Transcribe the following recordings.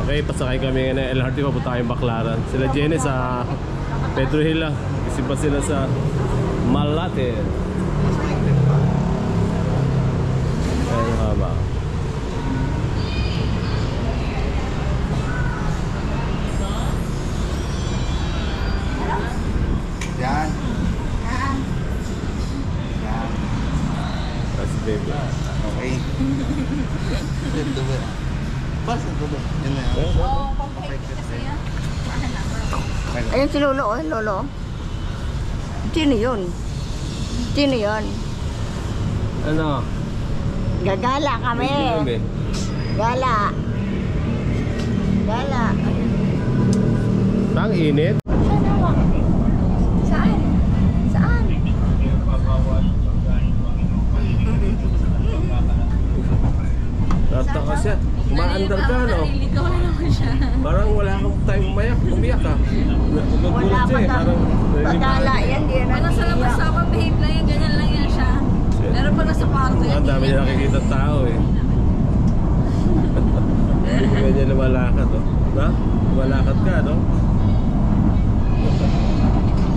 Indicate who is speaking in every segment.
Speaker 1: Okay, pasakay kami ng LRT, papunta kayong Baclaran. Sila Jenny sa Pedro Hill lang. Kasi pa sila sa Malate. Ayun haba.
Speaker 2: Yan. Yan.
Speaker 1: That's baby.
Speaker 2: Okay. Ito ba? Bas, ito ba? Yan na yan.
Speaker 3: Oo, pampahit kasi yan.
Speaker 4: Ayun si Lolo, oh, Lolo. Sino yun? Sino yun?
Speaker 1: Ano?
Speaker 4: Gagala kami. Gala. Gala.
Speaker 1: Tang init.
Speaker 4: Saan? Saan?
Speaker 1: Tata ka siya. Umaandar ka, no?
Speaker 3: Naliligaw na naman siya.
Speaker 1: Parang wala kang time umiyak ka.
Speaker 4: Wala pa pagala yan. Di yan
Speaker 3: Parang sa labas sa behave lang yan, ganyan lang yan siya. Pero pag nasa kwarto yan,
Speaker 1: Ang dami niya nakikita tao eh. Hindi ganyan lumalakad, no? Na? Lumalakad ka, no?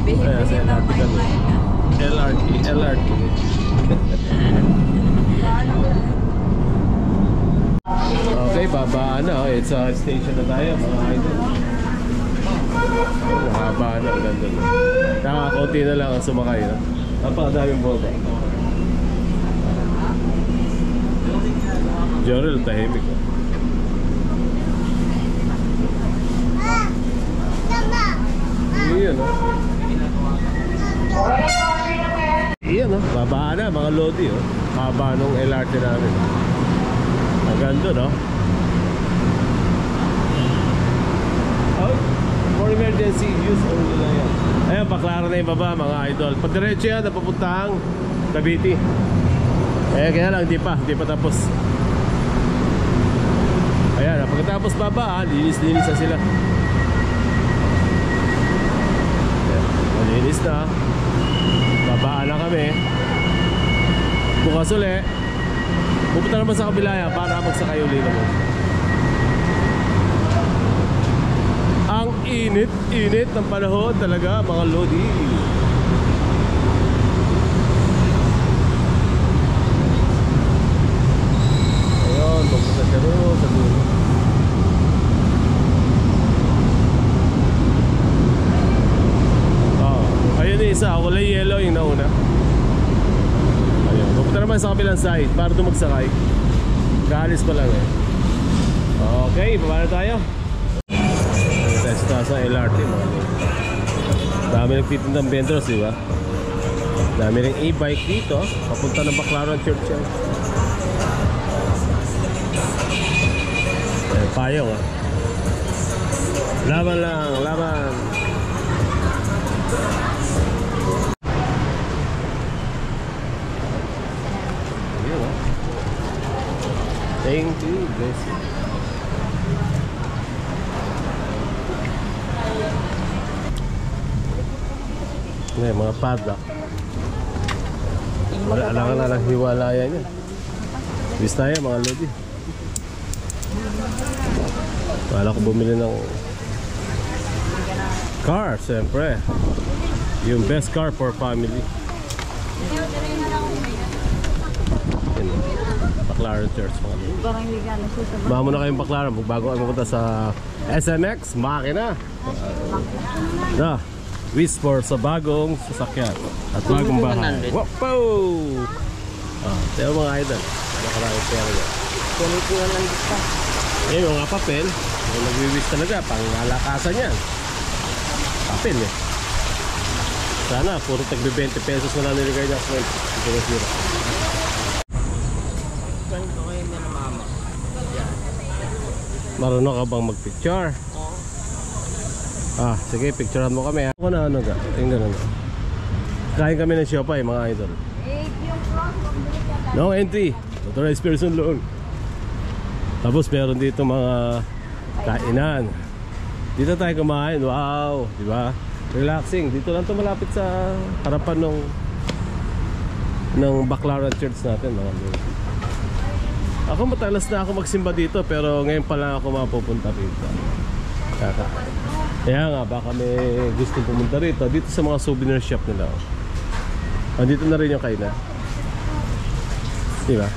Speaker 1: Ayan, sa LRT kami. LRT. Okay, babaan na. It's a station na tayo, mga idol. Mahaba na, ang ganda na. Nakakaunti na lang ang sumakay, no? Napakadaming boba. Jorel, tahimik, no? Iyan, no? Iyan, no? Babaan na, mga lodi, oh. Haba nung LRT namin. Ang ganda, no? Oh, for emergency use only lang yan. Ayan, Baclaran na yung baba, mga idol. Pagdiretso yan, napapuntahang Cavite. Eh, kaya lang, di pa tapos. Ayan, pagkatapos baba, linis-linis na sila. Ayan, malinis na. Babaan na kami. Bukas ulit. Pupunta naman sa kabila yan para magsakay uli naman. Ang init ng panahon talaga, mga lodi. Ayun, pupunta siya doon sa dulo. Ayun yung isa, kulay yellow yung nauna. Ayun, pupunta naman sa kabilang side para doon magsakay. Kaalis pa lang eh. Okay, baba na tayo. Testa sa LRT, mga dami nagtitindang vendors, di ba? Dami rin e-bike dito. Papunta ng Baclaran Church yan. Payong, ah. Laban lang, laban. Ayun, ah. Thank you, bless you. Ngayon, mga padlock. Wala lang na lang hiwalayan yan. Bis tayo, mga lodi. Wala ko bumili ng car, siyempre. Yung best car for family. Baclaran Church, mga lodi. Baka muna kayong Baclaran bago ay mapunta sa SMX, makina. Whisper sa bagong sasakyan at bagong bahay. Wow! Tayo mga idol. Nakaraming pera niya.
Speaker 4: Kulit-kulit lang dito.
Speaker 1: Eh, yung mga papel, yung nagwiwis talaga, pang malakasan yan. Papel eh. Sana, puro tagbi 20 pesos na lang niligay niya. Ito na sira.
Speaker 4: Ganito kayo na ng mama.
Speaker 1: Marunong ka bang mag-picture? Sige, picturean mo kami. Ako na ano ga? Yung ganun. Kain kami ng siopay, mga idol. No entry. Authorized person loan. Tapos meron dito mga kainan. Dito tayo kumain. Wow, di ba? Relaxing. Dito lang 'to malapit sa harapan ng Baclaran Church natin, mga idol. Ako matalas na ako magsimba dito, pero ngayon pa lang ako mapupunta rito. Kaya nga, baka may gusto pumunta rito. Dito sa mga souvenir shop nila. Andito na rin yung kainan. Diba?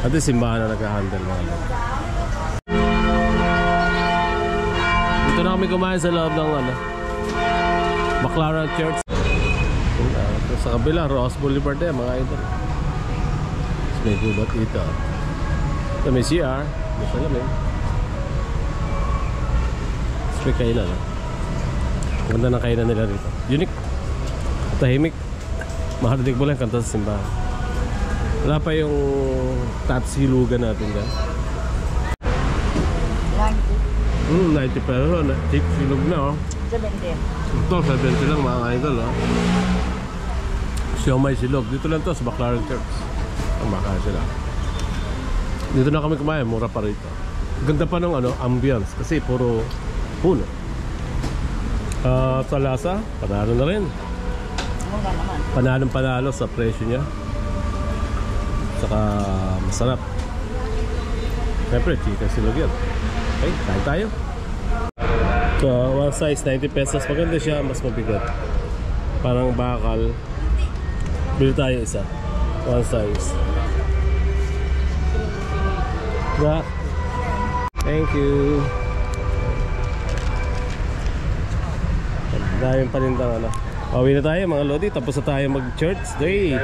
Speaker 1: At yung simbahan na nag-handle mga lang. Dito na kami kumain sa loob ng Baclaran Church. Sa kabila, Ross Boulevard yan mga idol. May gubat dito. Ito may CR. May salamin. May kainan. Ganda ng kainan nila rito. Unique. Tahimik. Maharinig mo lang kanta sa simbahan. Wala pa yung tatsilugan natin dyan. 90 pesos na. Cheap silog na
Speaker 4: 70.
Speaker 1: Ito 70 lang mga idol Siomay silog. Dito lang to sa Baclaran Church. Makain sila. Dito na kami kumain, mura pa rito. Ganda pa ng ambience kasi puro puno. Sa lasa, panalo na rin. Panalo sa presyo niya. Saka masarap. Siyempre, chicken silog yan. Okay, kain tayo. So, one size, 90 pesos. Maganda siya, mas mabigat. Parang bakal. Bili tayo isa. One size. Yeah. Thank you. Daming panindang Pauwi na tayo mga lodi. Tapos na tayo mag-church day.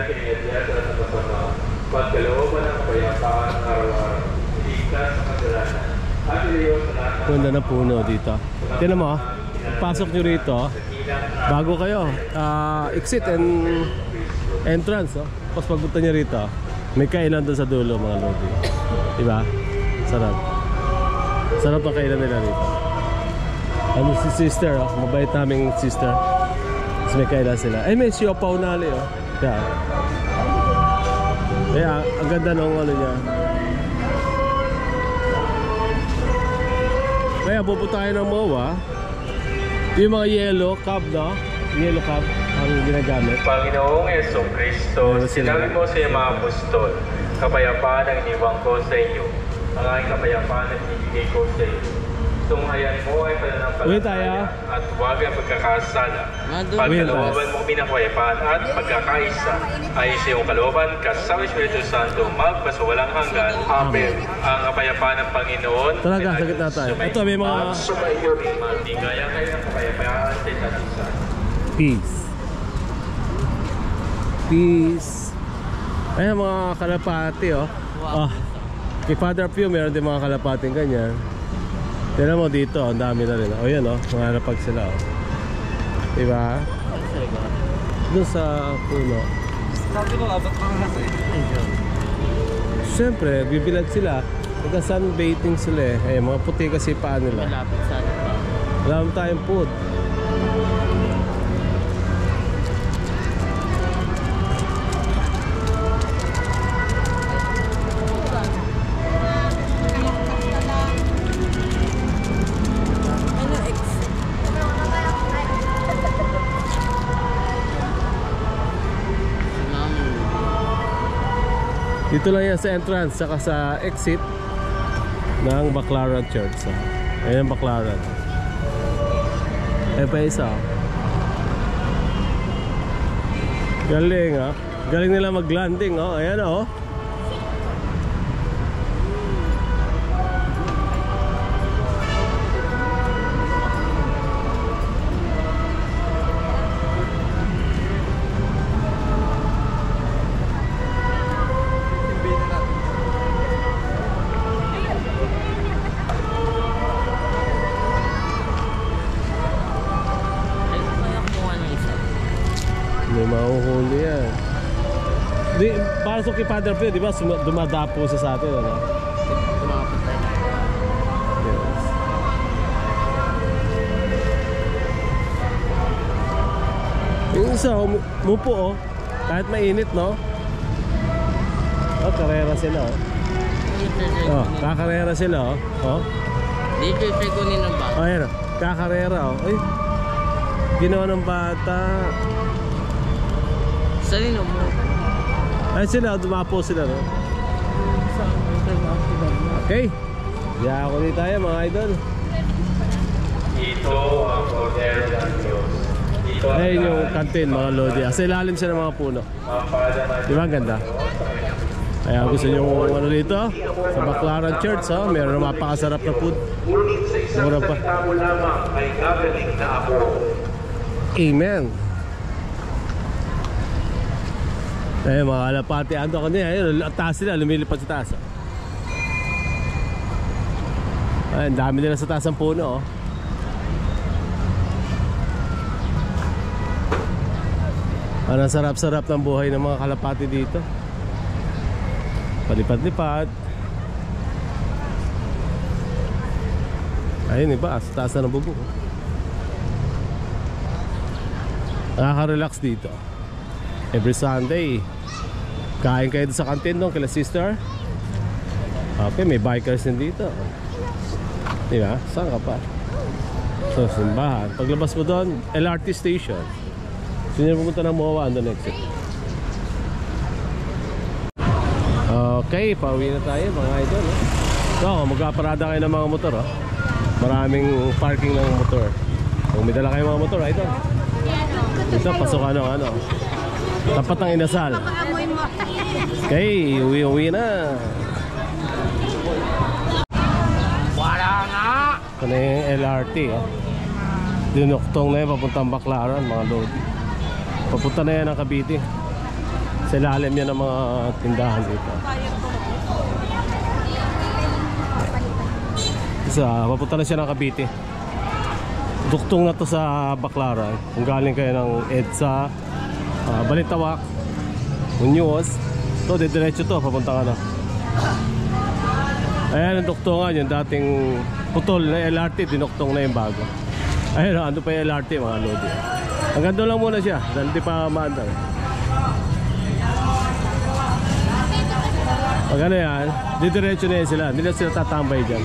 Speaker 1: Pagkalooban ng kapayapaan araw-araw. Ikas sa kasalanan. Ganda na puno dito. Tignan mo, pasok nyo rito. Bago kayo, exit and entrance. Tapos pagpunta nyo rito, may kainan doon sa dulo mga lodi. Diba? Sarap. Sarap ang kainan nila rito. Ano si sister, mabait naming sister. Tapos may kainan sila. Ay, may siopaw na ali. Kaya, ang ganda ng niya. Kaya pupunta tayo ng MOA. Yung mga yellow cab, no? Yellow cab ang ginagamit.
Speaker 5: Panginoong Yesong Kristo, sinabi mo sa iyong mga apostol, kapayapaan ang iniwang ko sa inyo. Ang aking kapayapaan ang ibigay ko sa iyo. Tunghayan mo ay pananampalataya at huwag ang pagkakasala. Pagkalooban mo minakapayapaan at pagkakaisa ay sa iyong kalooban kasama Espiritu Santo magpasawalang hanggan. Amen. Ang kapayapaan ng Panginoon.
Speaker 1: Talaga, sakit na tayo. Ito may mga
Speaker 5: magtigaya kayo ng kapayapaan sa isa't isa.
Speaker 1: Peace. Peace. Ayan mga kalapati kay Father Pio meron din mga kalapating ganyan. Tignan mo dito, ang dami na rin. Yan mga napag sila diba? Doon sa puno.
Speaker 2: Sabi ko nga, ba't mga nasa ito?
Speaker 1: Siyempre, bibilag sila. Nagka-sunbathing sila mga puti kasi paa nila.
Speaker 2: Malapit sa atin pa.
Speaker 1: Wala naman tayong food. Dito lang yan sa entrance saka sa exit ng Baclaran Church. Ayan Baclaran. Ayan pa isa. Galing galing nila mag-landing Ayan may mahuhuli yan. Para sa kay Father Pio, di ba dumadapo sa atin
Speaker 2: Tumapot tayo.
Speaker 1: Yes. Yung isa umupo kahit mainit karera sila kakarera sila
Speaker 2: Dito yung kunin ng bag.
Speaker 1: ayan kakarera ay ginawa ng bata.
Speaker 2: Salino mo.
Speaker 1: Ay sila, dumapo sila Okay. Diyan ako dito tayo mga idol.
Speaker 5: Ito ang poder ng Diyos. Ito ang
Speaker 1: Ayun yung kantin mga lodi. Sa ilalim siya ng mga puno. Di ba ang ganda? Kaya gusto nyo ano dito? Sa Baclaran Church, meron mapakasarap na food.
Speaker 5: Ngunit sa isang
Speaker 1: Mura pa.
Speaker 5: salita mo lamang ay gagaling na ako.
Speaker 1: Amen. Eh mga kalapati, ando ko niya. Ayun, taas sila, lumilipad sa taas. Ay, ang dami nila sa taas ng puno. Ang sarap-sarap ng buhay ng mga kalapati dito. Palipad-lipad. Ayun, iba, sa taas na ng bubong. Nakaka-relax dito. Every Sunday, kain kayo sa kantin doon kila sister. Okay, may bikers din dito. Diba? Saan ka pa? So, simbahan. Paglabas mo doon, LRT station. Sino yung pumunta ng MOA, andun exit. Okay, pauwi na tayo mga idol. So, magkaparada kayo ng mga motor. Maraming parking ng motor. Kung may dala kayo mga motor, idol. Dito, pasukan ng ano. Tapat ng Inasal. Okay, uwi na.
Speaker 2: Wala nga!
Speaker 1: Ito na yung LRT. Dinuktong na yun, papuntang Baclaran, mga lodi. Papunta na yan ng Cavite. Sa ilalim yan ng mga tindahan dito. Papunta na siya ng Cavite. Duktong na to sa Baclaran. Kung galing kayo ng EDSA, Balitawak, Muñoz, ito, diretso to, papunta ka na. Ayan ang duktungan, yung dating putol na LRT, dinuktong na yung bago. Ayun, ano pa yung LRT mga lodi. Hanggang doon lang muna siya, dahil di pa maandar. Pag ano yan, didiretso na yan sila, hindi na sila tatambay dyan.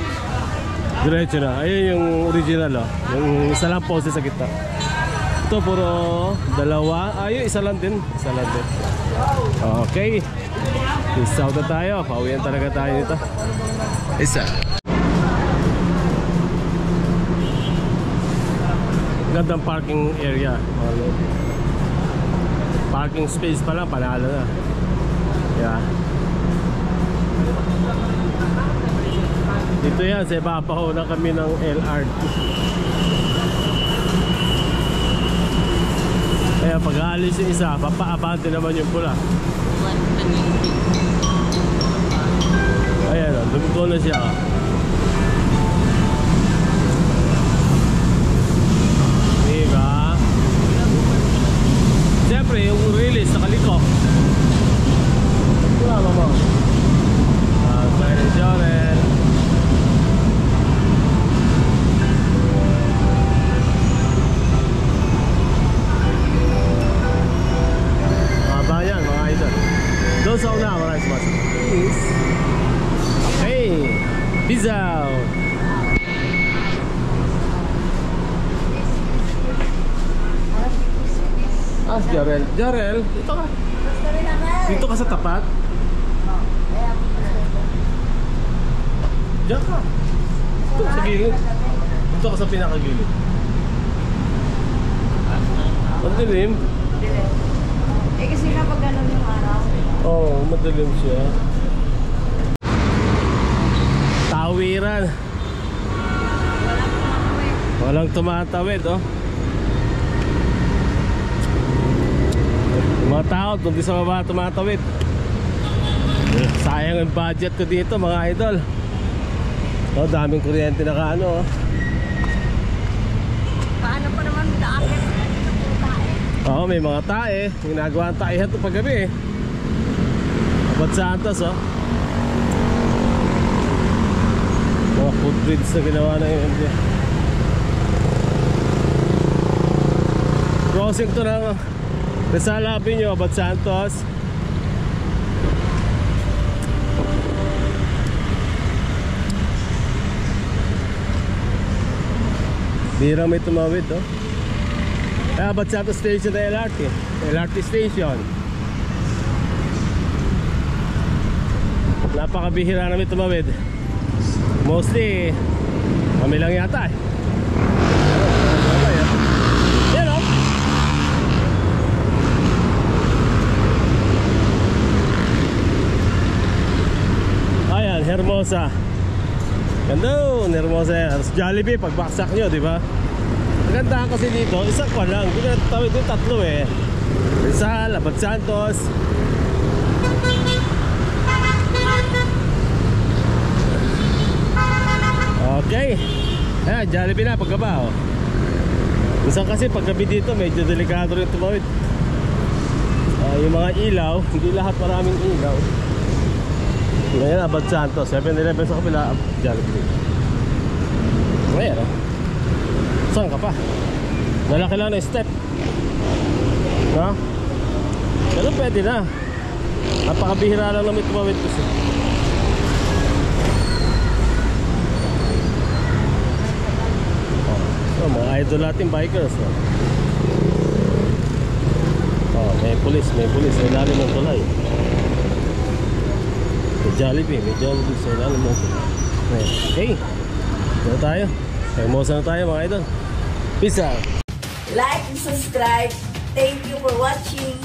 Speaker 1: Diretso na, ayun yung original yung isa lang pose sa gitna. Ito puro dalawa, ayun isa lang din. Okay, peace out na tayo, pauwian talaga tayo nito.
Speaker 2: Isa.
Speaker 1: Gandang parking area. Parking space pa lang, panalo na. Yeah. Dito yan, sa ibabaw na kami ng LRT. Kaya pag aalis yung isa, papaabante naman yung pula. Ayan o, dumito na siya. Diba? Siyempre, yung release nakaliko. Wala mo. Kaya Jorel. Yan mga idol. Doon sa una, maraming sumasok. Okay, peace out. Si Jarel. Jarel, dito ka. Dito ka sa tapat. Diyan ka. Dito sa gilid. Dito ka sa pinakagilid. Ang dilim.
Speaker 4: Kasi kapag ganun yung araw.
Speaker 1: Oo, madilim siya. Tawiran. Walang tumatawid, mga tao, doon di sa baba tumatawid. Sayang yung budget ko dito, mga idol. Daming kuryente na kaano.
Speaker 3: Paano pa naman daakit?
Speaker 1: Oo, may mga tae. Ginagawa ang taehan ito paggabi Abad Santos mga footbridge na ginawa na yun. Crossing to ng Rizal Avenue, Abad Santos. Bira may tumawid Abad Santos Station na LRT Station. Napakabihira namin tumawid. Mostly kami lang yata eh. Yan o. Ayan, Hermosa. Ganda doon, Hermosa yan. Jollibee, pagbaksak nyo, di ba? Maganda kasi dito, isa pa lang. Hindi ka natawid yung tatlo eh. Rizal, Abad Santos. Okay. Ayan, Jollibee na pagkaba oh. Minsan kasi paggabi dito medyo delikado rin tumawid. Yung mga ilaw, hindi lahat maraming ilaw. Ngayon, Abad Santos, 7-Eleven sa kabila, Jollibee. Ngayon oh. Saan ka pa? Malaki lang na step. No? Pero pwede na. Napakabihira lang namin tumawid kasi. Oh, mga idol natin bikers. Oh, may pulis sa ilalim ng tulay. May Jollibee sa ilalim ng tulay. Okay. Dito tayo. Hermosa na tayo mga idol. Peace out.
Speaker 4: Like and subscribe. Thank you for watching.